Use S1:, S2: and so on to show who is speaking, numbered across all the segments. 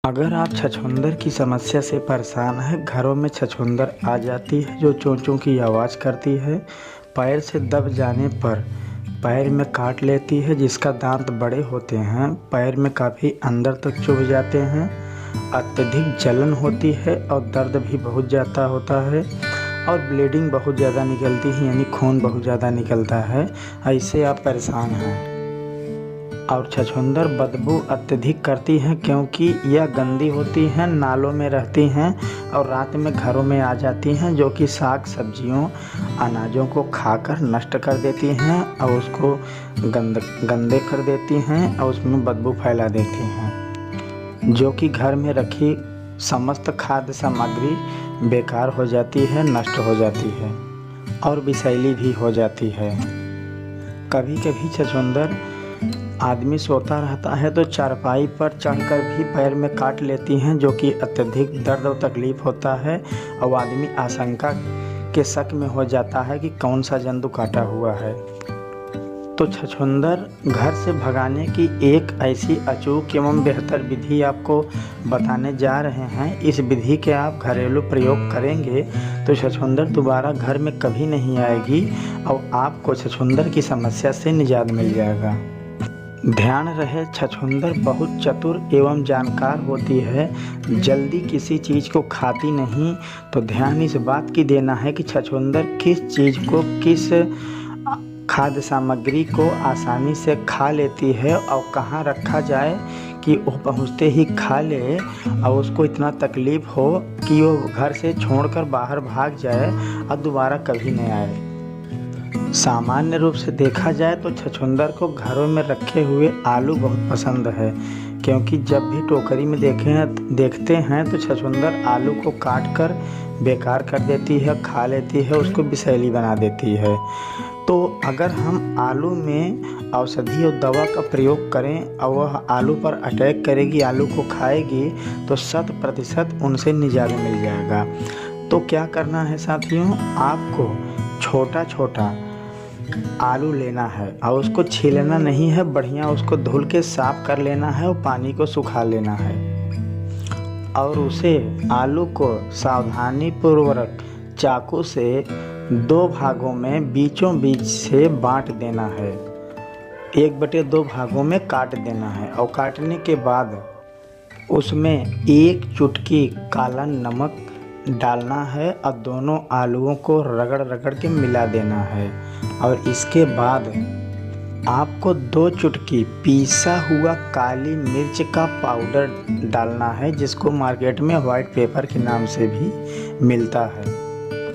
S1: अगर आप छछूंदर की समस्या से परेशान हैं, घरों में छछूंदर आ जाती है जो चों चों की आवाज़ करती है, पैर से दब जाने पर पैर में काट लेती है जिसका दांत बड़े होते हैं, पैर में काफ़ी अंदर तक चुभ जाते हैं, अत्यधिक जलन होती है और दर्द भी बहुत ज़्यादा होता है और ब्लीडिंग बहुत ज़्यादा निकलती है, यानी खून बहुत ज़्यादा निकलता है, ऐसे आप परेशान हैं। और छछूंदर बदबू अत्यधिक करती हैं क्योंकि यह गंदी होती हैं, नालों में रहती हैं और रात में घरों में आ जाती हैं जो कि साग सब्जियों अनाजों को खाकर नष्ट कर देती हैं और उसको गंदे कर देती हैं और उसमें बदबू फैला देती हैं, जो कि घर में रखी समस्त खाद्य सामग्री बेकार हो जाती है, नष्ट हो जाती है और विषैली भी हो जाती है। कभी कभी छछूंदर आदमी सोता रहता है तो चारपाई पर चढ़कर भी पैर में काट लेती हैं, जो कि अत्यधिक दर्द और तकलीफ़ होता है और आदमी आशंका के शक में हो जाता है कि कौन सा जंतु काटा हुआ है। तो छछूंदर घर से भगाने की एक ऐसी अचूक एवं बेहतर विधि आपको बताने जा रहे हैं। इस विधि के आप घरेलू प्रयोग करेंगे तो छछूंदर दोबारा घर में कभी नहीं आएगी और आपको छछूंदर की समस्या से निजात मिल जाएगा। ध्यान रहे, छछूंदर बहुत चतुर एवं जानकार होती है, जल्दी किसी चीज़ को खाती नहीं। तो ध्यान इस बात की देना है कि छछूंदर किस चीज़ को, किस खाद्य सामग्री को आसानी से खा लेती है और कहाँ रखा जाए कि वो पहुँचते ही खा ले और उसको इतना तकलीफ़ हो कि वो घर से छोड़कर बाहर भाग जाए और दोबारा कभी नहीं आए। सामान्य रूप से देखा जाए तो छछूंदर को घरों में रखे हुए आलू बहुत पसंद है, क्योंकि जब भी टोकरी में देखते हैं तो छछूंदर आलू को काट कर बेकार कर देती है, खा लेती है, उसको विषैली बना देती है। तो अगर हम आलू में औषधि और दवा का प्रयोग करें और वह आलू पर अटैक करेगी, आलू को खाएगी, तो 100% उनसे निजात मिल जाएगा। तो क्या करना है साथियों, आपको छोटा छोटा आलू लेना है और उसको छीलना नहीं है, बढ़िया उसको धुल के साफ कर लेना है और पानी को सुखा लेना है और उसे आलू को सावधानी पूर्वक चाकू से 2 भागों में बीचों बीच से बांट देना है, 1/2 भागों में काट देना है और काटने के बाद उसमें 1 चुटकी काला नमक डालना है और दोनों आलूओं को रगड़ रगड़ के मिला देना है और इसके बाद आपको 2 चुटकी पीसा हुआ काली मिर्च का पाउडर डालना है, जिसको मार्केट में वाइट पेपर के नाम से भी मिलता है।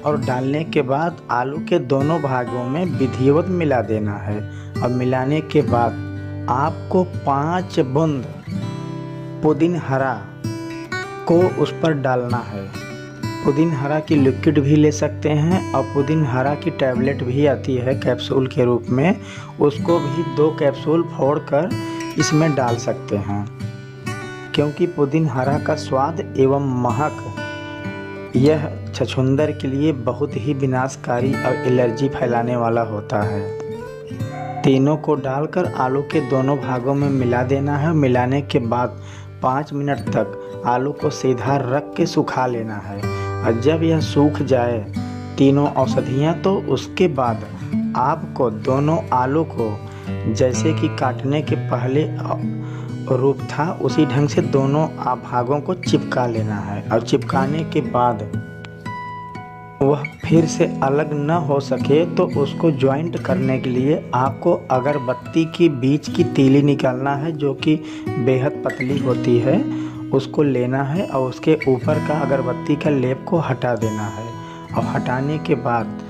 S1: और डालने के बाद आलू के दोनों भागों में विधिवत मिला देना है और मिलाने के बाद आपको 5 बूंद पुदीन हरा को उस पर डालना है। पुदीन हरा की लिक्विड भी ले सकते हैं और पुदीन हरा की टैबलेट भी आती है कैप्सूल के रूप में, उसको भी 2 कैप्सूल फोड़कर इसमें डाल सकते हैं, क्योंकि पुदीन हरा का स्वाद एवं महक यह छछूंदर के लिए बहुत ही विनाशकारी और एलर्जी फैलाने वाला होता है। तीनों को डालकर आलू के दोनों भागों में मिला देना है। मिलाने के बाद 5 मिनट तक आलू को सीधा रख के सुखा लेना है और जब यह सूख जाए तीनों औषधियाँ, तो उसके बाद आपको दोनों आलू को जैसे कि काटने के पहले रूप था उसी ढंग से दोनों भागों को चिपका लेना है और चिपकाने के बाद वह फिर से अलग न हो सके तो उसको जॉइंट करने के लिए आपको अगरबत्ती की बीच की तीली निकालना है, जो कि बेहद पतली होती है, उसको लेना है और उसके ऊपर का अगरबत्ती का लेप को हटा देना है और हटाने के बाद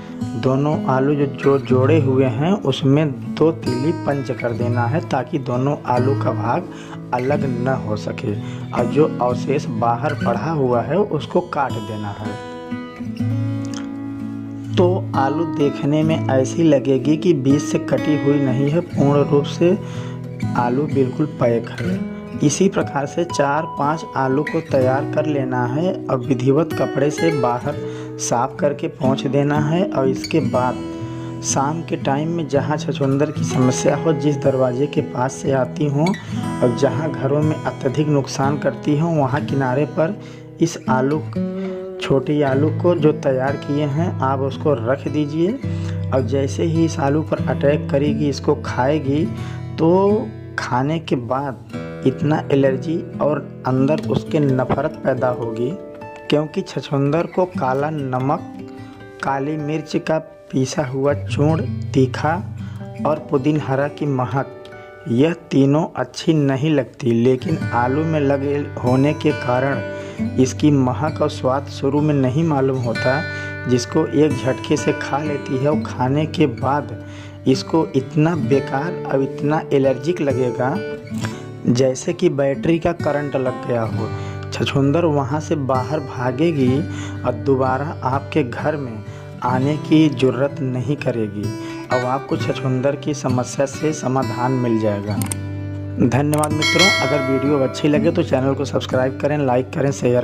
S1: दोनों आलू जो जोड़े हुए हैं उसमें 2 तीली पंच कर देना है, ताकि दोनों आलू का भाग अलग न हो सके और जो अवशेष बाहर पड़ा हुआ है उसको काट देना है। तो आलू देखने में ऐसी लगेगी कि बीच से कटी हुई नहीं है, पूर्ण रूप से आलू बिल्कुल पैक है। इसी प्रकार से 4-5 आलू को तैयार कर लेना है और विधिवत कपड़े से बाहर साफ करके पोंछ देना है और इसके बाद शाम के टाइम में जहाँ छछूंदर की समस्या हो, जिस दरवाजे के पास से आती हों और जहाँ घरों में अत्यधिक नुकसान करती हों, वहाँ किनारे पर इस छोटी आलू को जो तैयार किए हैं आप उसको रख दीजिए। और जैसे ही इस आलू पर अटैक करेगी, इसको खाएगी, तो खाने के बाद इतना एलर्जी और अंदर उसके नफ़रत पैदा होगी, क्योंकि छछूंदर को काला नमक, काली मिर्च का पिसा हुआ चूर्ण, तीखा और पुदीनहरा की महक, यह तीनों अच्छी नहीं लगती, लेकिन आलू में लगे होने के कारण इसकी महक और स्वाद शुरू में नहीं मालूम होता। जिसको एक झटके से खा लेती है और खाने के बाद इसको इतना बेकार और इतना एलर्जिक लगेगा जैसे कि बैटरी का करंट लग गया हो। छछूंदर वहाँ से बाहर भागेगी और दोबारा आपके घर में आने की जुर्रत नहीं करेगी और आपको छछूंदर की समस्या से समाधान मिल जाएगा। धन्यवाद मित्रों। अगर वीडियो अच्छी लगे तो चैनल को सब्सक्राइब करें, लाइक करें, शेयर